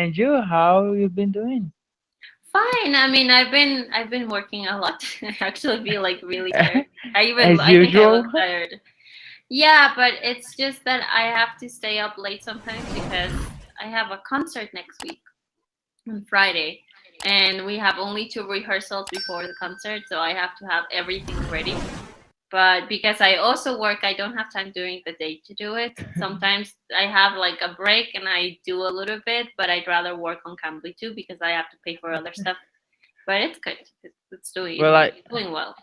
And you, how you been doing? Fine. I mean, I've been working a lot. I actually feel like really tired. As I think I look usual? tired. Yeah, but it's just that I have to stay up late sometimes because I have a concert next week on Friday, and we have only two rehearsals before the concert, so I have to have everything ready. But because I also work, I don't have time during the day to do it. Sometimes I have like a break and I do a little bit, but I'd rather work on Cambly too because I have to pay for other stuff. But it's good. It's Well, like, doing well.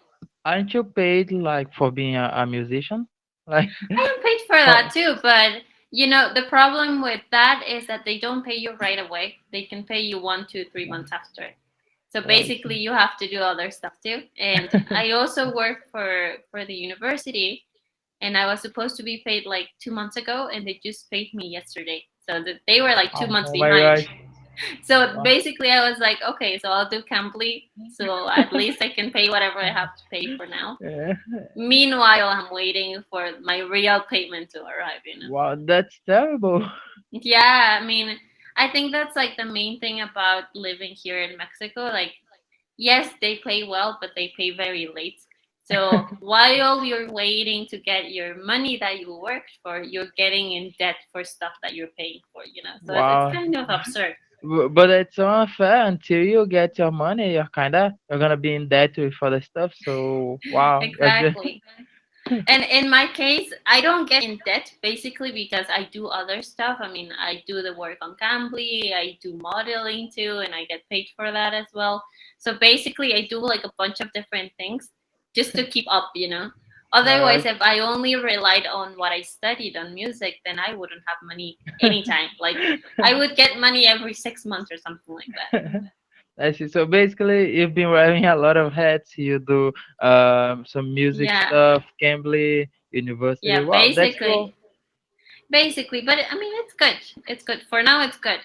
aren't you paid like for being a musician? Like, I am paid for that how? too, but the problem with that is that they don't pay you right away. They can pay you 1, 2, 3 months after. So Yeah, I basically, see. you have to do other stuff too. And I also work for the university, and I was supposed to be paid like 2 months ago, and they just paid me yesterday. So that they were like two Oh, months oh my behind. gosh. So Wow. basically, I was like, okay, so I'll do Cambly, so at least I can pay whatever I have to pay for now. Yeah. Meanwhile, I'm waiting for my real payment to arrive. Wow, that's terrible. Yeah, I mean, I think that's like the main thing about living here in Mexico. Like, yes, they pay well, but they pay very late. So while you're waiting to get your money that you worked for, you're getting in debt for stuff that you're paying for. So it's Wow. kind of absurd. But it's unfair until you get your money, you're gonna be in debt with other stuff. So wow, you're just Exactly. And in my case, I don't get in debt basically because I do other stuff. I mean, I do the work on Cambly, I do modeling too, and I get paid for that as well. So basically, I do like a bunch of different things just to keep up. all Otherwise, right. if I only relied on what I studied on music, then I wouldn't have money anytime. Like, I would get money every 6 months or something like that. I see. So basically, you've been wearing a lot of hats. You do some music Yeah, stuff, Cambly University. yeah, Wow, that's cool. basically. But I mean, it's good. It's good for now. It's good.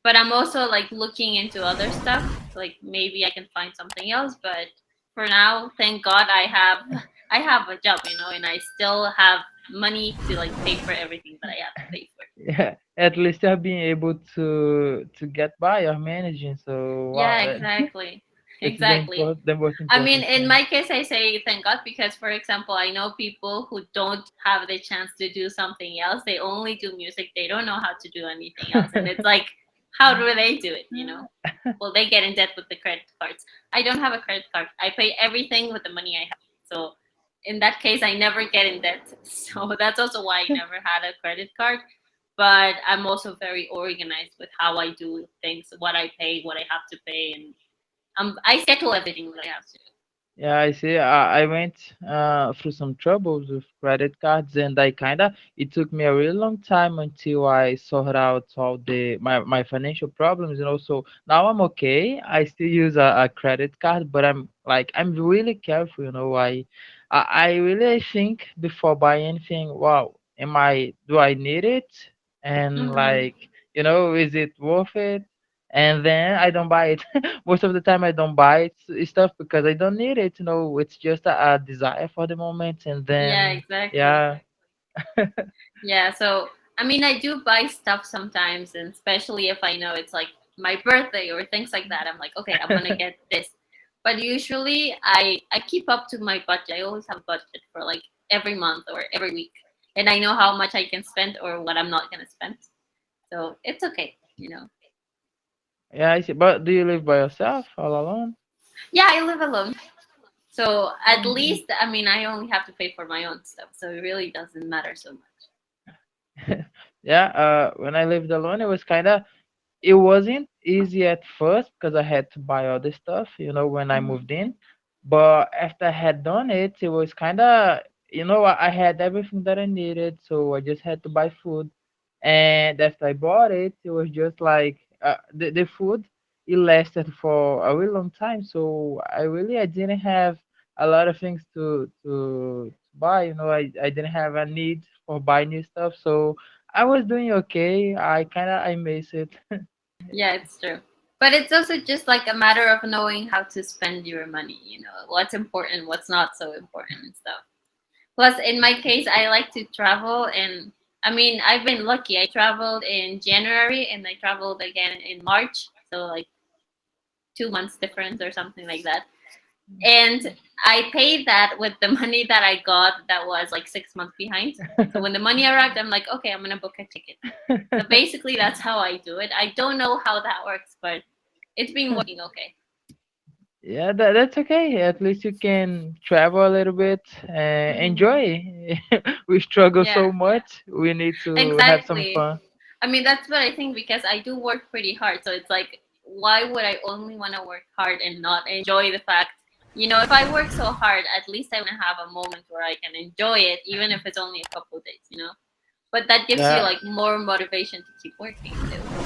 But I'm also like looking into other stuff. Like maybe I can find something else. But for now, thank God I have a job, and I still have money to like pay for everything that I have to pay for. Yeah, at least you're being able to get by. You're managing. So wow, Yeah, exactly, this is the exactly. the most I mean, important in thing. my case, I say thank God because, for example, I know people who don't have the chance to do something else. They only do music. They don't know how to do anything else. And it's like, how do they do it? Well, they get in debt with the credit cards. I don't have a credit card. I pay everything with the money I have. So in that case, I never get in debt. So that's also why I never had a credit card. But I'm also very organized with how I do things, what I pay, what I have to pay, and I schedule everything that I have to. Yeah, I see. I went through some troubles with credit cards, and it took me a really long time until I sorted out all my financial problems. So now I'm okay. I still use a credit card, but I'm really careful. I really think before buying anything. Wow, do I need it? And Mm-hmm. is it worth it? And then I don't buy it. Most of the time I don't buy stuff because I don't need it. It's just a desire for the moment, and Yeah, then exactly. yeah. Yeah, so I mean, I do buy stuff sometimes, and especially if I know it's like my birthday or things like that, I'm like, okay, I'm gonna get this. But usually, I keep up to my budget. I always have a budget for like every month or every week, and I know how much I can spend or what I'm not gonna spend. So it's okay. Yeah, I see. But do you live by yourself, all alone? Yeah, I live alone, so at Mm. least I mean, I only have to pay for my own stuff, so it really doesn't matter so much. Yeah, when I lived alone, it wasn't easy at first because I had to buy all the stuff, when I Hmm. moved in. But after I had done it, it was I had everything that I needed, so I just had to buy food. And after I bought it, it was just like the food, it lasted for a really long time. So I didn't have a lot of things to buy. I didn't have a need for buying new stuff. So I was doing okay. I miss it. Yeah, it's true. But it's also just like a matter of knowing how to spend your money, what's important, what's not so important and stuff. Plus, in my case, I like to travel, and I mean, I've been lucky. I traveled in January and I traveled again in March. So like 2 months difference or something like that. And I paid that with the money that I got that was like 6 months behind. So when the money arrived, I'm like, okay, I'm gonna book a ticket. So basically, that's how I do it. I don't know how that works, but it's been working okay. Yeah, that's okay. At least you can travel a little bit and Hmm. enjoy. We struggle so Yeah, much. We need to have some exactly. fun. I mean, that's what I think because I do work pretty hard. So it's like, why would I only want to work hard and not enjoy the fact? If I work so hard, at least I want to have a moment where I can enjoy it, even if it's only a couple of days. But that gives you Yeah, like more motivation to keep working too.